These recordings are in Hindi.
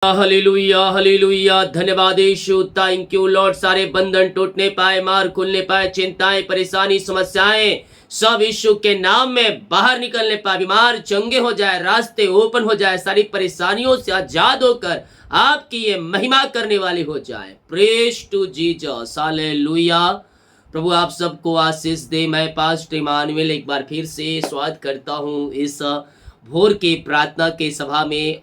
Hallelujah hallelujah. धन्यवाद यीशु, थैंक यू लॉर्ड। सारे बंधन टूटने पाए, मार खुलने पाए, चिंताएं, परेशानी, समस्याएं सब यीशु के नाम में बाहर निकलने पाए, बीमार चंगे हो जाए, रास्ते ओपन हो जाए, सारी परेशानियों से आजाद होकर आपकी ये महिमा करने वाली हो जाए। Praise to Jesus, hallelujah. प्रभु आप सबको आशीष दे। मैं पास्टर इमानुएल एक बार फिर से स्वागत करता हूँ इस भोर के प्रार्थना के सभा में।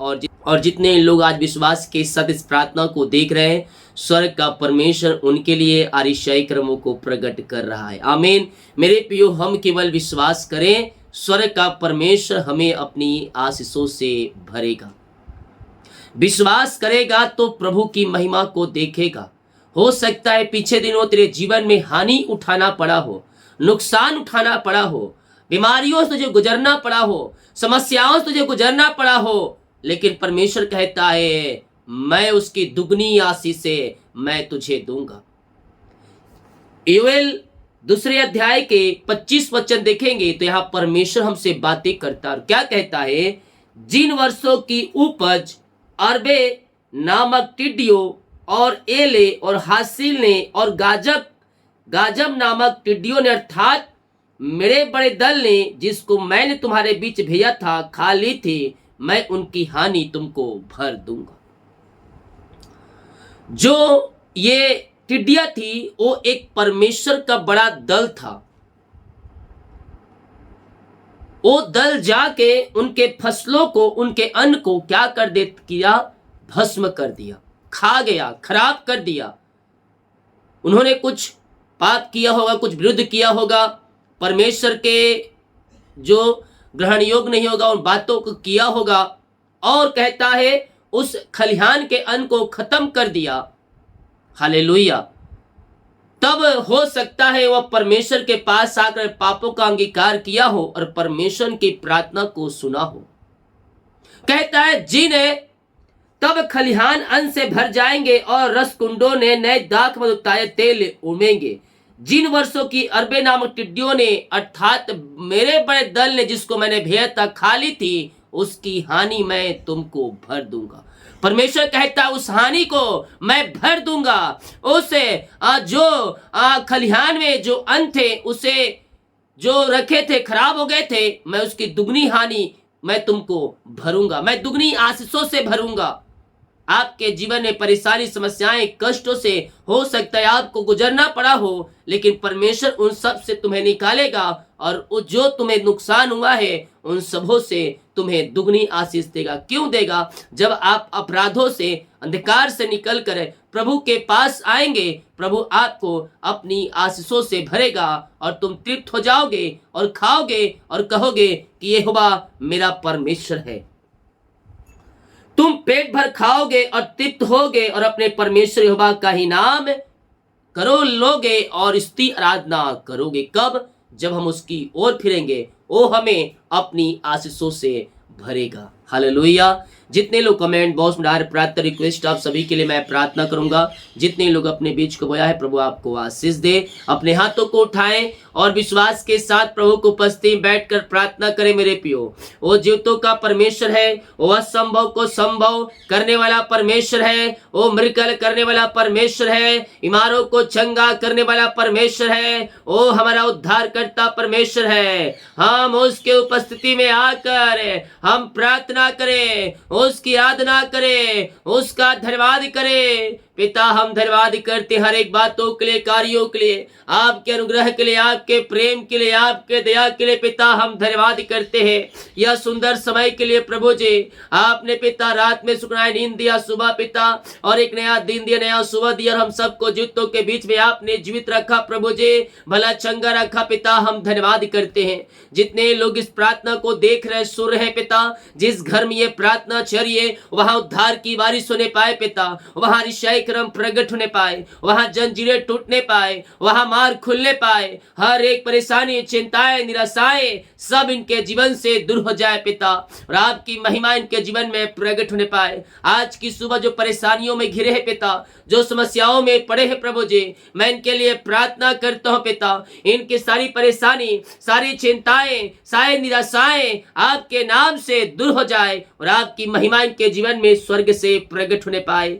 और जितने लोग आज विश्वास के साथ इस प्रार्थना को देख रहे हैं, स्वर्ग का परमेश्वर उनके लिए आरिशाई क्रमों को प्रकट कर रहा है। आमीन। मेरे प्रियो, हम केवल विश्वास करें, स्वर्ग का परमेश्वर हमें अपनी आशीषों से भरेगा। विश्वास करेगा तो प्रभु की महिमा को देखेगा। हो सकता है पीछे दिनों तेरे जीवन में हानि उठाना पड़ा हो, नुकसान उठाना पड़ा हो, बीमारियों से तुझे गुजरना पड़ा हो, समस्याओं से तुझे गुजरना पड़ा हो, लेकिन परमेश्वर कहता है मैं उसकी दुगनी आशीष से मैं तुझे दूंगा। योएल दूसरे अध्याय के 25 वचन देखेंगे तो यहां परमेश्वर हमसे बातें करता है। क्या कहता है? जिन वर्षों की उपज अरबे नामक टिड्डियों और एले और हासिल ने और गाजम नामक टिड्डियों ने, अर्थात मेरे बड़े दल ने, जिसको मैंने तुम्हारे बीच भेजा था, खा ली थी, मैं उनकी हानि तुमको भर दूंगा। जो ये टिड्डियां थी वो एक परमेश्वर का बड़ा दल था। वो दल जाके उनके फसलों को, उनके अन्न को क्या किया? भस्म कर दिया, खा गया, खराब कर दिया। उन्होंने कुछ पाप किया होगा, कुछ विरुद्ध किया होगा, परमेश्वर के जो ग्रहण योग्य नहीं होगा उन बातों को किया होगा, और कहता है उस खलिहान के अन्न को खत्म कर दिया। हालेलुया। तब हो सकता है वह परमेश्वर के पास आकर पापों का अंगीकार किया हो और परमेश्वर की प्रार्थना को सुना हो। कहता है जिन्हें तब खलिहान अन्न से भर जाएंगे और रसकुंडों ने नए दाख मधुताए तेल उमेंगे। जिन वर्षों की अरबे नामक टिड्डियों ने, अर्थात मेरे बड़े दल ने, जिसको मैंने भेजा था, खा ली थी, उसकी हानि मैं तुमको भर दूंगा। परमेश्वर कहता उस हानि को मैं भर दूंगा। उसे जो खलिहान में जो अन्न थे, उसे जो रखे थे, खराब हो गए थे, मैं उसकी दुगनी हानि मैं तुमको भरूंगा, मैं दुगनी आशीषों से भरूंगा। आपके जीवन में परेशानी, समस्याएं, कष्टों से हो सकता है आपको गुजरना पड़ा हो, लेकिन परमेश्वर उन सब से तुम्हें निकालेगा और जो तुम्हें नुकसान हुआ है उन सबों से तुम्हें दुगनी आशीष देगा। क्यों देगा? जब आप अपराधों से, अंधकार से निकल कर प्रभु के पास आएंगे, प्रभु आपको अपनी आशीषों से भरेगा और तुम तृप्त हो जाओगे और खाओगे और कहोगे कि यहोवा मेरा परमेश्वर है। तुम पेट भर खाओगे और तृप्त होगे और अपने परमेश्वर यहोवा का ही नाम करो लोगे और इसकी आराधना करोगे। कब? जब हम उसकी ओर फिरेंगे, वो हमें अपनी आशीषों से भरेगा। हालेलुया। जितने लोग कमेंट बॉक्स में डाल प्रार्थना रिक्वेस्ट, आप सभी के लिए मैं प्रार्थना करूंगा। जितने लोग अपने बीच को बोया है, प्रभु आपको आशीष दे। अपने हाथों को उठाएं और विश्वास के साथ प्रभु को उपस्थिति में बैठकर प्रार्थना करें। मेरे प्रियो, वो जीवतों का परमेश्वर है, वो असंभव को संभव करने वाला परमेश्वर है, वो मिरेकल करने वाला परमेश्वर है, बीमारों को चंगा करने वाला परमेश्वर है, वो हमारा उद्धार करता परमेश्वर है। हम उसके उपस्थिति में आकर हम प्रार्थना करें, उसकी आराधना करें, उसका धन्यवाद करें। पिता, हम धन्यवाद करते हर एक बातों के लिए, कार्यों के लिए, आपके अनुग्रह के लिए, आपके प्रेम के लिए, आपके दया के लिए। पिता, हम धन्यवाद करते हैं यह सुंदर समय के लिए। प्रभु जी, आपने पिता रात में सुखनाई नींद दिया, सुबह पिता और एक नया दिन दिया, नया सुबह दिया, और हम सबको जीवितों के बीच में आपने जीवित रखा। प्रभु जी, भला चंगा रखा। पिता, हम धन्यवाद करते हैं। जितने लोग इस प्रार्थना को देख रहे, सुन रहे पिता, जिस घर में ये प्रार्थना चलिए वहां उद्धार की बारिश होने पाए पिता, वहां ऋषय कार्यक्रम प्रकट होने पाए, वहां जंजीरें टूटने पाए, वहां मार खुलने पाए, हर एक परेशानी, चिंताएं, निराशाएं सब इनके जीवन से दूर हो जाए पिता, और आपकी महिमा इनके जीवन में प्रकट होने पाए। आज की सुबह जो परेशानियों में घिरे हैं पिता, जो समस्याओं में पड़े हैं प्रभु जी, मैं इनके लिए प्रार्थना करता हूं पिता, इनकी सारी परेशानी, सारी चिंताएं, सारी निराशाएं आपके नाम से दूर हो जाए और आपकी महिमा इनके जीवन में स्वर्ग से प्रकट होने पाए।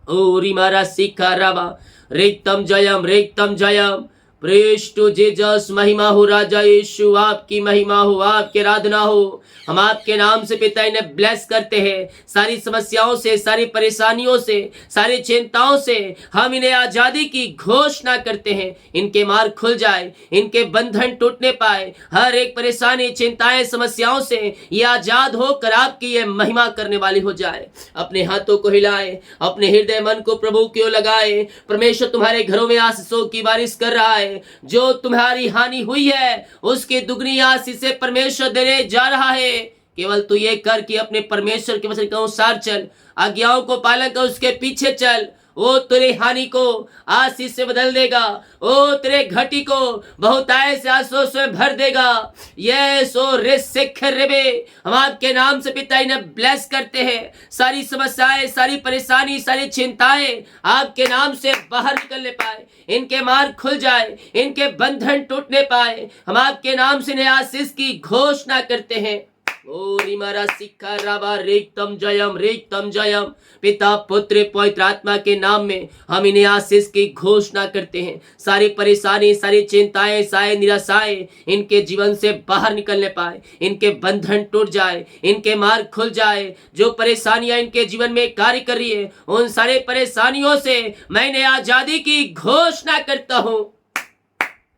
ओ रिमारा सिक्का रावा रेक्तम जयम प्रेस टू जीसस। महिमा हो राजा यीशु, आपकी महिमा हो, आपकी आराधना हो। हम आपके नाम से पिता इन्हें ब्लेस करते हैं। सारी समस्याओं से, सारी परेशानियों से, सारी चिंताओं से हम इन्हें आजादी की घोषणा करते हैं। इनके मार्ग खुल जाए, इनके बंधन टूटने पाए, हर एक परेशानी, चिंताएं, समस्याओं से ये आजाद होकर आपकी ये महिमा करने वाली हो जाए। अपने हाथों को हिलाए, अपने हृदय मन को प्रभु की ओर लगाए। परमेश्वर तुम्हारे घरों में आशीषों की बारिश कर रहा है। जो तुम्हारी हानि हुई है उसकी दुगनी आशीष परमेश्वर देने जा रहा है। केवल तू ये कर कि अपने परमेश्वर के वचन के अनुसार चल, आज्ञाओं को पालन कर, उसके पीछे चल। वो तेरे हानि को आशीष से बदल देगा, वो तेरे घटी को बहुतायत से आशीषों से भर देगा। यस ओ रेबे, हम आपके नाम से पिता इन्हें ब्लेस करते हैं। सारी समस्याएं, सारी परेशानी, सारी चिंताएं आपके नाम से बाहर निकलने पाए, इनके मार्ग खुल जाए, इनके बंधन टूटने पाए। हम आपके नाम से इन्हें आशीष की घोषणा करते हैं। ओ रिमारा सिक्का रावा रेक्तम जयम। पिता, पुत्र, पवित्र आत्मा के नाम में हम इन्हें आशीष की घोषणा करते हैं। सारी परेशानी, सारी चिंताएं, सारी निराशाएं इनके जीवन से बाहर निकलने पाए, इनके बंधन टूट जाए, इनके मार्ग खुल जाए। जो परेशानियां इनके जीवन में कार्य कर रही है, उन सारे परेशानियों से मैं इन्हें आजादी की घोषणा करता हूं।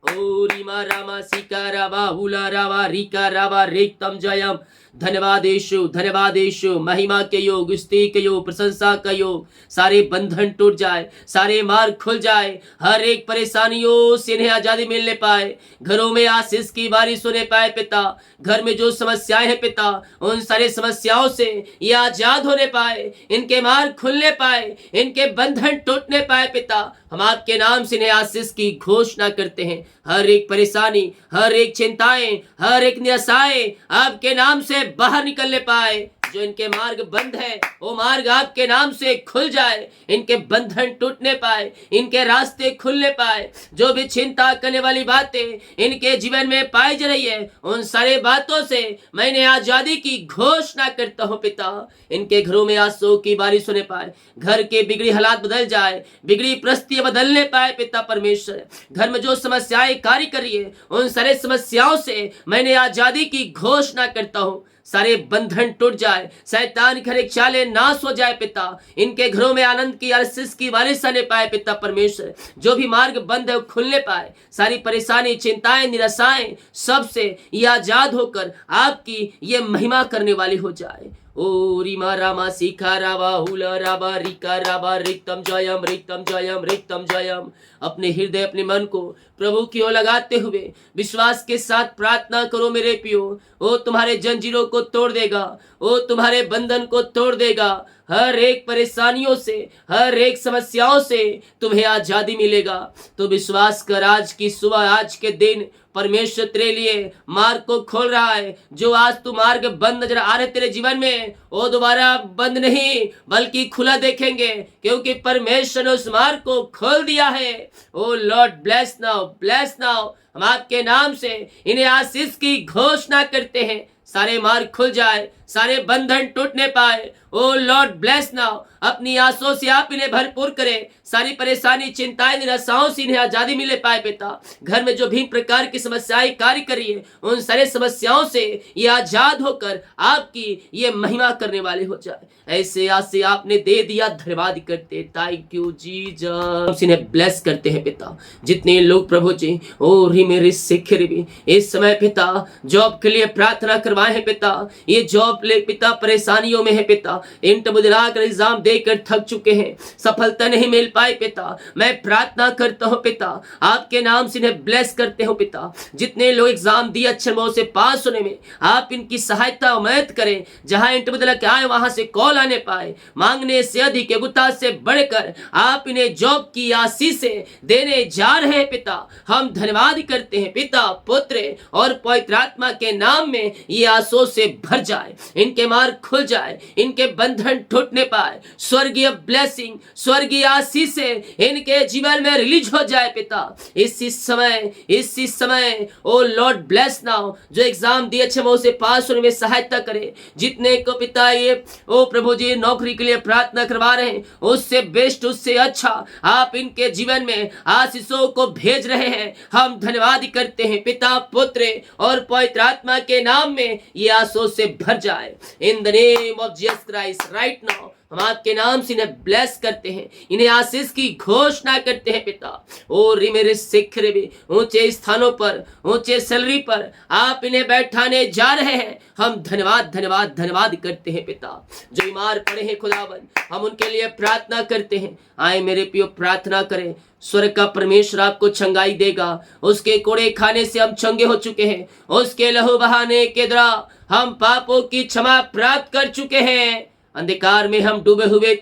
ओ रिमा रामा सिका रावा हुला रावा रिका रावा रेक्तम जयम। धन्यवाद यीशु, महिमा के योग, स्तुति के योग, प्रशंसा का योग। सारे बंधन टूट जाए, सारे मार्ग खुल जाए, हर एक परेशानियों से इन्हें आजादी मिलने पाए, घरों में आशीष की बारिश होने पाए पिता। घर में जो समस्याएं हैं पिता, उन सारे समस्याओं से ये आजाद होने पाए, इनके मार्ग खुलने पाए, इनके बंधन टूटने पाए पिता। हम आपके नाम से इन्हें आशीष की घोषणा करते हैं। हर एक परेशानी, हर एक चिंताएं, हर एक निराशाएं आपके नाम से बाहर निकलने पाए। जो इनके मार्ग बंद है, वो मार्ग आपके नाम से खुल जाए, इनके बंधन टूटने पाए, इनके रास्ते खुलने पाए। जो भी चिंता करने वाली बातें इनके जीवन में पाई जा रही है, उन सारे बातों से मैंने आजादी की घोषणा करता हूँ पिता। इनके घरों में आंसू की बारिश होने पाए, घर के बिगड़ी हालात बदल जाए, बिगड़ी परिस्थितियां बदलने पाए पिता परमेश्वर। घर में जो समस्याएं कार्य कर रही है, उन सारे समस्याओं से मैंने आजादी की घोषणा करता हूँ। सारे बंधन टूट जाए, शैतान की हर एक चालें नाश हो जाए पिता। इनके घरों में आनंद की, आशीष की बारिश आने पाए पिता परमेश्वर। जो भी मार्ग बंद है वो खुलने पाए, सारी परेशानी, चिंताएं, निराशाएं सबसे ये आजाद होकर आपकी ये महिमा करने वाली हो जाए। ओ रिमा रामा सिखा रावा हुला रावा रिका रावा रिक्तम जयम। अपने हृदय, अपने मन को प्रभु की ओर लगाते हुए विश्वास के साथ प्रार्थना करो मेरे पियो। वो तुम्हारे जंजीरों को तोड़ देगा, वो तुम्हारे बंधन को तोड़ देगा। हर एक परेशानियों से, हर एक समस्याओं से तुम्हें आजादी मिलेगा। तो विश्वास कर, आज की सुबह, आज के दिन परमेश्वर तेरे लिए मार्ग को खोल रहा है। जो आज तू मार्ग बंद नजर आ रहे तेरे जीवन में, वो दोबारा बंद नहीं बल्कि खुला देखेंगे, क्योंकि परमेश्वर ने उस मार्ग को खोल दिया है। ओ लॉर्ड ब्लेस नाउ। हम आपके नाम से इन्हें आशीष की घोषणा करते हैं। सारे मार्ग खुल जाए, सारे बंधन टूटने पाए। ओ लॉर्ड ब्लेस नाउ। अपनी आंसुओं से आप इन्हें भरपूर करें। सारी परेशानी, चिंताएं, निराशाओं से इन्हें आजादी मिले पाए पिता। घर में जो भी प्रकार की समस्याएं कार्य करिए, उन सारे समस्याओं से ये आजाद होकर आपकी ये महिमा करने वाले हो जाए। ऐसे आज से आपने दे दिया, धन्यवाद करते, थैंक यू जीसस। इन्हें ब्लेस करते हैं पिता। जितने लोग प्रभु जी ओ मेरे सिख इस समय पिता जॉब के लिए प्रार्थना करवाए हैं पिता, ये जॉब पिता परेशानियों में है पिता, इंटरव्यू दिलाकर एग्जाम देकर थक चुके हैं, सफलता नहीं मिल पाई पिता, मैं प्रार्थना करता हूँ पिता, आपके नाम से इन्हें ब्लेस करते हो पिता। जितने लोग एग्जाम दिए अच्छे नंबरों से पास होने में, आप इनकी सहायता और मदद करें। जहां इंटरव्यू दिला के आए वहां से कॉल आने पाए, मांगने से अधिक योग्यता से बढ़कर आप इन्हें जॉब की आशीषें देने जा रहे हैं पिता। हम धन्यवाद करते हैं पिता, पुत्र और पवित्र आत्मा के नाम में ये आंसू से भर जाए, इनके मार्ग खुल जाए, इनके बंधन टूटने पाए, स्वर्गीय ब्लेसिंग, स्वर्गीय आशीषें इनके जीवन में रिलीज हो जाए पिता। इसी समय ओ लॉर्ड ब्लेस नाउ, जो एग्जाम दिए अच्छे से पास होने में सहायता करे। जितने को पिता ये ओ प्रभु जी नौकरी के लिए प्रार्थना करवा रहे हैं, उससे बेस्ट, उससे अच्छा आप इनके जीवन में आशीषों को भेज रहे हैं। हम धन्यवाद करते हैं पिता, पुत्र और पवित्र आत्मा के नाम में ये आशीषों से भर जाए। In the name of Jesus Christ right now हम आपके नाम से इन्हें ब्लेस करते हैं, इन्हें आशीष की घोषणा करते हैं पिता। और मेरे शिखर भी ऊंचे स्थानों पर, ऊंचे सैलरी पर आप इन्हें बैठाने जा रहे हैं। हम धन्यवाद धन्यवाद धन्यवाद करते हैं पिता। जो बीमार पड़े हैं खुदावन, हम उनके लिए प्रार्थना करते हैं। आए मेरे पियो प्रार्थना करें, स्वर्ग का परमेश्वर आपको चंगाई देगा। उसके कोड़े खाने से हम चंगे हो चुके हैं, उसके लहू बहाने के द्वारा हम पापों की क्षमा प्राप्त कर चुके हैं। अंधकार में हम डूबे हुए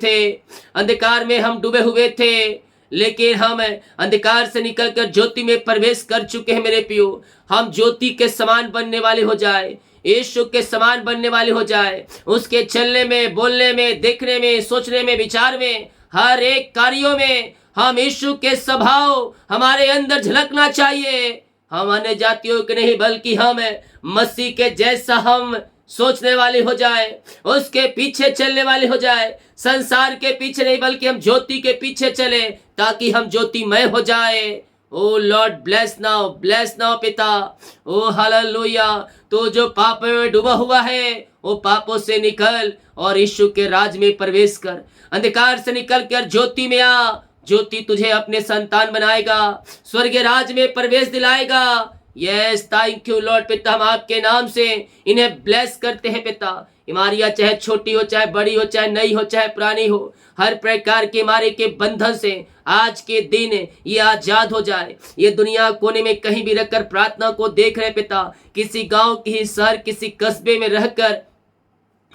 थे, लेकिन हम अंधकार से निकलकर ज्योति में प्रवेश कर चुके हैं। मेरे पियो, हम ज्योति के समान बनने वाले हो जाए, यीशु के समान बनने वाले हो जाए। उसके चलने में, बोलने में, देखने में, सोचने में, विचार में, हर एक कार्यों में हम यीशु के स्वभाव हमारे अंदर झलकना चाहिए। हम अन्य जातियों के नहीं, बल्कि हम मसीह के जैसा हम सोचने वाले हो जाए, उसके पीछे चलने वाले हो जाए। संसार के पीछे नहीं, बल्कि हम ज्योति के पीछे चले, ताकि हम ज्योतिमय हो जाए। ओ लॉर्ड ब्लेस नाउ पिता। ओ हालेलुया। तो जो पाप में डूबा हुआ है, वो पापों से निकल और यीशु के राज में प्रवेश कर। अंधकार से निकल कर ज्योति में आ। ज्योति तुझे अपने संतान बनाएगा, स्वर्गीय राज में प्रवेश दिलाएगा। यस, थैंक यू लॉर्ड पिता। हम आपके नाम से इन्हें ब्लेस करते हैं पिता। बीमारियां चाहे छोटी हो, चाहे बड़ी हो, चाहे नई हो, चाहे पुरानी हो, हर प्रकार के बीमारी के बंधन से आज के दिन ये आजाद हो जाए। ये दुनिया कोने में कहीं भी रखकर प्रार्थना को देख रहे पिता, किसी गांव, किसी शहर, किसी कस्बे में रहकर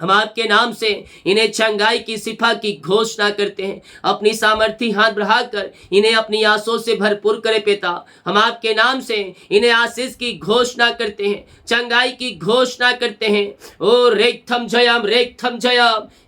हम आपके नाम से इन्हें चंगाई की शिफा की घोषणा करते हैं। अपनी सामर्थ्य हाथ बढ़ाकर इन्हें अपनी आंसों से भरपूर करे पिता। हम आपके नाम से इन्हें आशीष की घोषणा करते हैं, चंगाई की घोषणा करते हैं। ओ रेखम जयम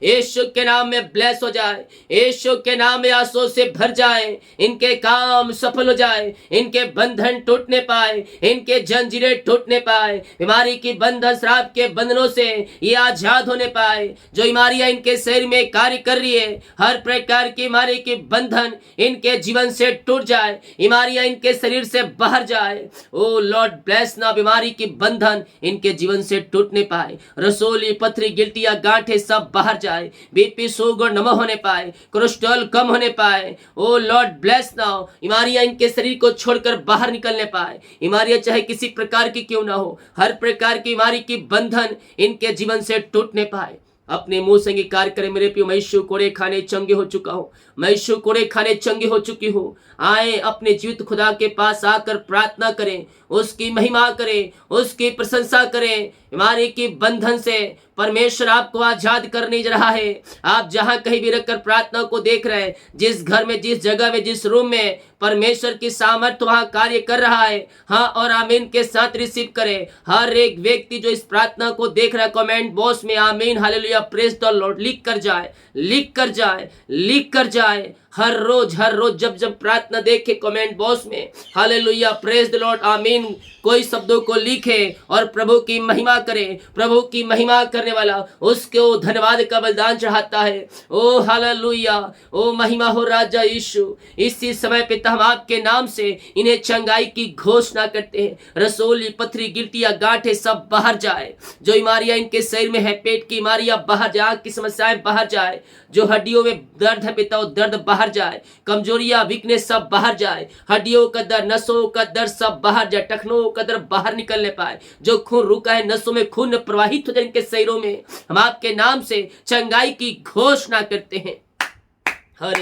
यीशु के नाम में ब्लेस हो जाए, यीशु के नाम में आंसू से भर जाए, इनके काम सफल हो जाए, इनके बंधन टूटने पाए, इनके जंजीरें टूटने पाए, बीमारी की बंधन, श्राप के बंधनों से ये आजाद होने पाए। जो बीमारियां इनके शरीर में कार्य कर रही है, हर प्रकार की बीमारी के बंधन इनके जीवन से टूट जाए, बीमारियां इनके शरीर से बाहर जाए। ओ लॉर्ड ब्लेस ना, बीमारी की बंधन इनके जीवन से टूटने पाए। रसोली, पथरी, गिल्टियां, गांठें सब बाहर जाए, बीपी, शुगर नम होने पाए, कोलेस्ट्रॉल कम होने पाए। ओ लॉर्ड ब्लेस नाउ, बीमारियां इनके शरीर को छोड़कर बाहर निकलने पाए। बीमारियां चाहे किसी प्रकार की क्यों ना हो, हर प्रकार की बीमारी की बंधन इनके जीवन से टूटने पाए। अपने मुंह से अंगीकार करें मेरे प्रिय, मैं यीशु कोड़े खाने चंगे हो चुका हूँ, मैं यीशु कोड़े खाने चंगे हो चुकी हूँ। आए अपने जीवित खुदा के पास आकर प्रार्थना करें, उसकी महिमा करें, उसकी प्रशंसा करें। बीमारी की बंधन से परमेश्वर आपको आजाद करने जा रहा है। आप जहां कहीं भी रखकर प्रार्थना को देख रहे हैं, जिस घर में, जिस जगह में, जिस रूम में परमेश्वर की सामर्थ्य वहां कार्य कर रहा है, हाँ और आमीन के साथ रिसीव करें। हर एक व्यक्ति जो इस प्रार्थना को देख रहा है, कमेंट बॉक्स में आमीन हालेलुया प्रेज द लॉर्ड लिख कर जाए। हर रोज जब प्रार्थना देखे कमेंट बॉक्स में हालेलुया प्रेज द लॉर्ड आमीन कोई शब्दों को लिखे और प्रभु की महिमा करे। प्रभु की महिमा करने वाला उसको धन्यवाद का बलिदान चढ़ाता है। ओ हालेलुया, ओ महिमा हो राजा यीशु। इसी समय पिता हम आपके नाम से इन्हें चंगाई की घोषणा करते हैं। रसोली, पथरी, गिल्टियां, गांठें सब बाहर जाए। जो बीमारियां इनके शरीर में है, पेट की बीमारियां बाहर जाए, आंख की समस्याएं बाहर जाए। जो हड्डियों में दर्द है पिता, वो दर्द बाहर जाए। कमजोरियां, वीकनेस सब बाहर जाए। हड्डियों का दर्द, नसों का दर्द सब बाहर जाए। टखनों का दर्द बाहर निकलने पाए। जो खून रुका है नसों में, खून प्रवाहित हो जाए इनके शरीरों दिनों में हम आपके नाम से चंगाई की घोषणा करते हैं। हर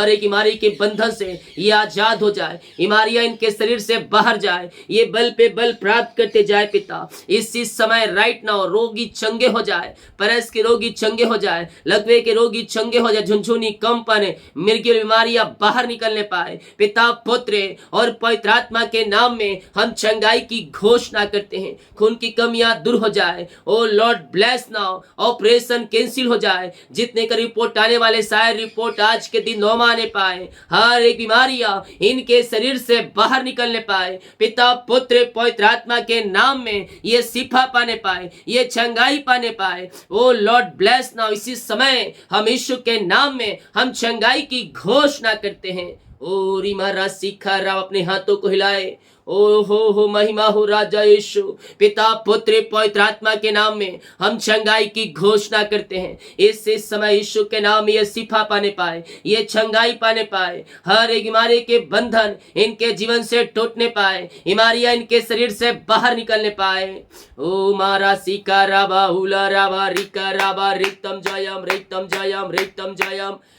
एक बीमारी के बंधन से ये आजाद हो जाए, बीमारियां इनके शरीर से बाहर जाए, ये बल पे बल प्राप्त करते जाए पिता। इसी समय राइट नाउ रोगी चंगे हो जाए, परस के रोगी चंगे हो जाए, लकवे के रोगी चंगे हो जाए, झुनझुनी कंपन मिर्गी बीमारियां बाहर निकलने पाए पिता, पुत्र और पवित्र आत्मा के नाम में हम चंगाई की घोषणा करते हैं। खून की कमियां दूर हो जाए, oh Lord bless now, operation cancel हो जाए, जितने का रिपोर्ट आने वाले शायद रिपोर्ट आज के दिन नौमा आने पाए, हर एक बीमारियां इनके शरीर से बाहर निकलने पाए पिता, पुत्र पवित्र आत्मा के नाम में ये शिफा पाने पाए, ये चंगाई पाने पाए। ओ लॉर्ड ब्लेस नाउ, इसी समय हम यीशु के नाम में हम चंगाई की घोषणा करते हैं। ओ रीमा राशि खा राव अपने हाथों को हिलाए। ओ हो महिमा हो राजा यीशु, पिता पुत्र पवित्र आत्मा के नाम में हम चंगाई की घोषणा करते हैं। इस समय यीशु के नाम में ये शिफा पाने पाए, ये चंगाई पाने पाए, हर एक बीमारी के बंधन इनके जीवन से टूटने पाए, बीमारियां इनके शरीर से बाहर निकलने पाए। ओ मारा सिका राबा हुला राबा रिका राबा रिक्तम जयम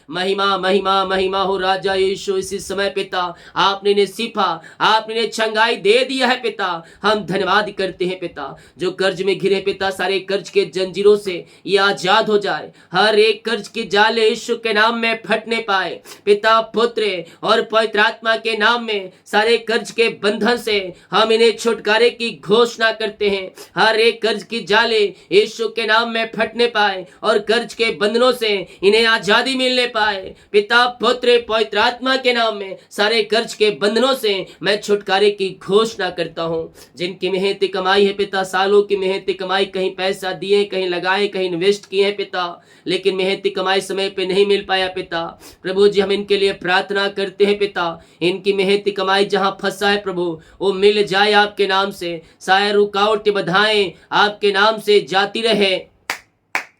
महिमा महिमा महिमा हो राजा यीशु। इसी समय पिता आपने ने शिफा, आपने ने चंगाई दे दिया है पिता, हम धन्यवाद करते हैं पिता। जो कर्ज में घिरे पिता, सारे कर्ज के जंजीरों से ये आजाद हो जाए, हर एक कर्ज की जाले यीशु के नाम में फटने पाए पिता, पुत्र और पवित्र आत्मा के नाम में सारे कर्ज के बंधन से हम इन्हें छुटकारे की घोषणा करते हैं। हर एक कर्ज की जाले यीशु के नाम में फटने पाए और कर्ज के बंधनों से इन्हें आजादी मिलने पाए पिता, पुत्र पवित्र आत्मा के नाम में सारे कर्ज के बंधनों से मैं छुटकारे की घोषणा करता हूं। जिनकी मेहनती कमाई है पिता, सालों की मेहनती कमाई, कहीं पैसा दिए, कहीं लगाए, कहीं इन्वेस्ट किए हैं पिता, लेकिन मेहनती कमाई समय पे नहीं मिल पाया पिता, प्रभु जी हम इनके लिए प्रार्थना करते हैं पिता, इनकी मेहनती कमाई जहां फंसा है प्रभु वो मिल जाए आपके नाम से, सारे रुकावटें बाधाएं आपके नाम से जाती रहे,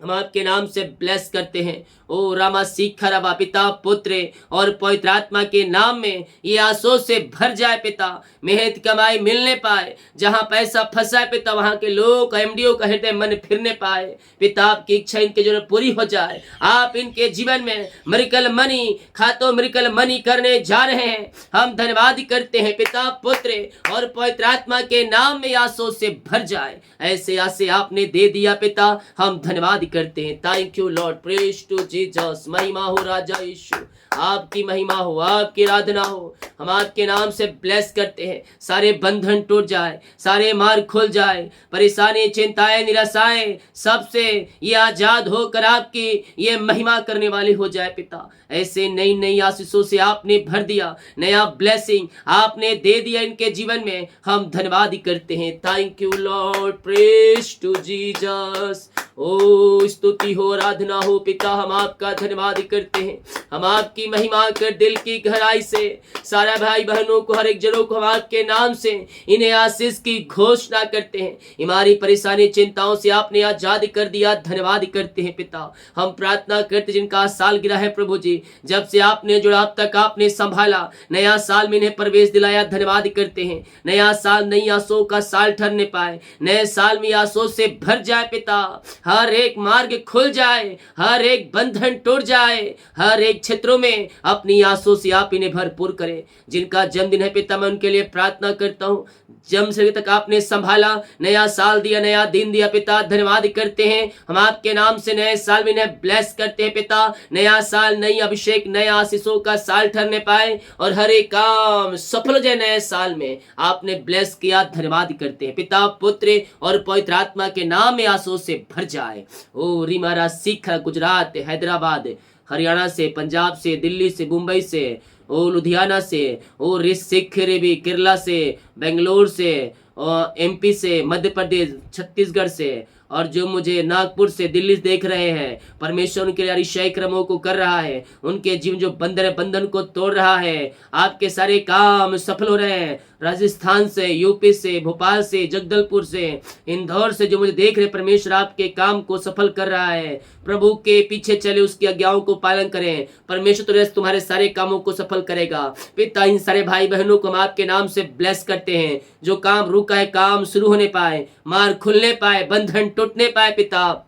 हम आपके नाम से ब्लेस करते हैं। ओ रामा सीखा रबा पिता, पुत्र और पवित्र आत्मा के नाम में ये आंसू से भर जाए पिता, मेहनत कमाई मिलने पाए, जहां पैसा फंसा है पिता वहां के लोग एमडीओ का हृदय मन फिरने पाए पिता, आपकी इच्छा इनके जो पूरी हो जाए। आप इनके जीवन में मिरेकल मनी खातों मिरेकल मनी करने जा रहे हैं, हम धन्यवाद करते हैं पिता, पुत्र और पवित्र आत्मा के नाम में आंसू से भर जाए। ऐसे आसे आपने दे दिया पिता, हम धन्यवाद करते हैं। Thank you Lord, praise to Jesus, महिमा हो राजा यीशु, आपकी महिमा हो, आपकी आराधना हो। हम आपके नाम से ब्लेस करते हैं, सारे बंधन टूट जाए, सारे मार्ग खुल जाए, परेशानी चिंताएं निराशाएं सबसे ये आजाद होकर आपकी ये महिमा करने वाले हो जाए पिता। ऐसे नई नई आशीषों से आपने भर दिया, नया ब्लेसिंग आपने दे दिया इनके जीवन में, हम धन्यवाद करते हैं। Thank you Lord, praise to Jesus. Oh स्तुति हो, आराधना हो पिता, हम आपका धन्यवाद करते हैं, हम आपकी महिमा कर दिल की गहराई से सारा भाई बहनों को, हर एक जनों को हम आपके नाम से इन्हें आशीष की घोषणा करते हैं। हमारी परेशानी चिंताओं से आपने आजाद कर दिया, धन्यवाद करते हैं पिता। हम प्रार्थना करते जिनका साल गिरा है प्रभु जी, जब से आपने जुड़ा अब तक आपने संभाला, नया साल में इन्हें प्रवेश दिलाया, धन्यवाद करते हैं। नया साल नई आशों का साल ठहरने पाए, नए साल में आशों से भर जाए पिता, हर एक मार्ग खुल जाए, हर एक बंधन टूट जाए, हर एक क्षेत्रों में अपनी आंसू से आप इन्हें भरपूर करें। जिनका जन्मदिन है पिता, मैं उनके लिए प्रार्थना करता हूँ, जन्म से तक आपने संभाला, नया साल दिया, नया दिन दिया पिता, धन्यवाद करते हैं। हम आपके नाम से नए साल में इन्हें ब्लेस करते हैं पिता, नया साल नई अभिषेक नया आशीषों का साल ठहरने पाए और हर एक काम सफल हो जाए। नए साल में आपने ब्लेस किया, धन्यवाद करते हैं पिता, पुत्र और पवित्र आत्मा के नाम में आंसू से भर जाए। ओ रिमारा सिख, गुजरात, हैदराबाद, हरियाणा से, पंजाब से, दिल्ली से, मुंबई से, ओ लुधियाना से, ओ सिख भी, केरला से, बेंगलोर से, और एमपी से, मध्य प्रदेश, छत्तीसगढ़ से, और जो मुझे नागपुर से, दिल्ली से देख रहे हैं, परमेश्वर उनके लिए अतिशय क्रमों को कर रहा है, उनके जीवन जो बंधन को तोड़ रहा है, आपके सारे काम सफल हो रहे हैं। राजस्थान से, यूपी से, भोपाल से, जगदलपुर से, इंदौर से जो मुझे देख रहे, परमेश्वर आपके काम को सफल कर रहा है। प्रभु के पीछे चले, उसकी आज्ञाओं को पालन करें। परमेश्वर तुम्हारे सारे कामों को सफल करेगा। पिता, इन सारे भाई बहनों को हम आपके नाम से ब्लेस करते हैं। जो काम रुका है, काम शुरू होने पाए, मार खुलने पाए, बंधन टूटने पाए पिता,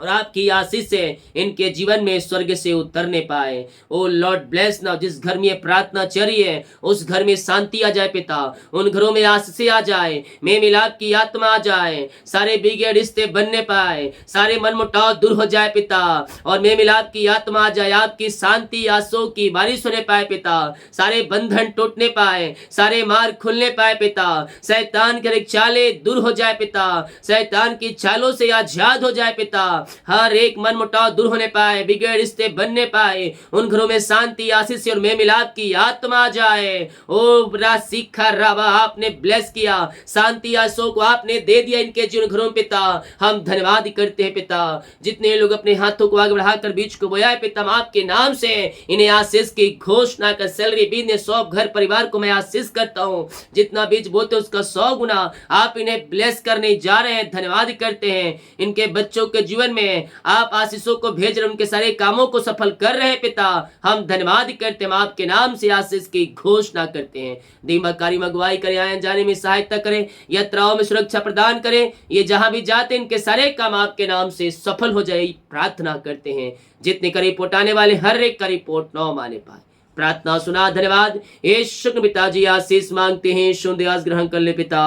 और आपकी आशीष से इनके जीवन में स्वर्ग से उतरने पाए। ओ लॉर्ड ब्लेस नाउ। जिस घर में ये प्रार्थना चल रही है उस घर में शांति आ जाए पिता, उन घरों में आशीष आ जाए, मेल मिलाप की आत्मा आ जाए, सारे बिगड़े रिश्ते बनने पाए, सारे मनमुटाव दूर हो जाए पिता, और मेल मिलाप की आत्मा आ जाए। आपकी शांति आंसू की बारिश होने पाए पिता, सारे बंधन टूटने पाए, सारे मार्ग खुलने पाए पिता, शैतान के चालें दूर हो जाए पिता, शैतान की चालों से आजाद हो जाए पिता, हर एक मन मुटाव दूर होने पाए, बिगड़े रिश्ते बनने पाए, उन घरों में शांति, आशीष और मेल मिलाप की आत्मा आ जाए। ओ रासिखा रावा, आपने ब्लेस किया, शांति आंसू को आपने दे दिया इनके जीवन घरों में पिता। हम धन्यवाद करते हैं पिता। जितने लोग अपने हाथों को आगे बढ़ाकर बीच को बोया है पिता, आपके नाम से इन्हें आशीष की घोषणा कर, सैलरी, बिजनेस, शॉप, घर परिवार को मैं आशीष करता हूँ। जितना बीज बोते उसका 100 गुना आप इन्हें ब्लेस करने जा रहे हैं। धन्यवाद करते हैं। इनके बच्चों के जीवन में आप आशीषों को भेज रहे, उनके सारे कामों को सफल कर रहे हैं पिता। हम धन्यवाद करते हैं, आपके नाम से आशीष की घोषणा करते हैं। दीमक कार्य में अगुवाई करें, आने जाने में सहायता करें, यात्राओं में सुरक्षा प्रदान करें। ये जहां भी जाते हैं इनके सारे काम आपके नाम से सफल हो जाए, प्रार्थना करते हैं। जितने का रिपोर्ट आने वाले हर एक का रिपोर्ट 9 माने पाए। प्रार्थना सुना, धन्यवाद। यीशु पिताजी आशीष मांगते हैं, शुद्ध ग्रहण कर ले पिता,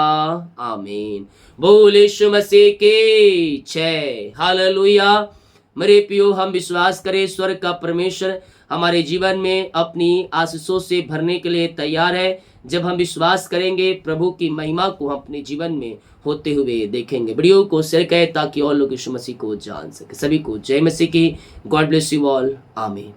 आमीन। बोल यीशु मसीह की जय, हालेलुया। मेरे प्रियो, हम विश्वास करें स्वर्ग का परमेश्वर हमारे जीवन में अपनी आशीषों से भरने के लिए तैयार है। जब हम विश्वास करेंगे, प्रभु की महिमा को हम अपने जीवन में होते हुए देखेंगे। वीडियो को शेयर करें ताकि और लोग यीशु मसीह को जान सके। सभी को जय मसीह की। गॉड ब्लेस यू ऑल, आमीन।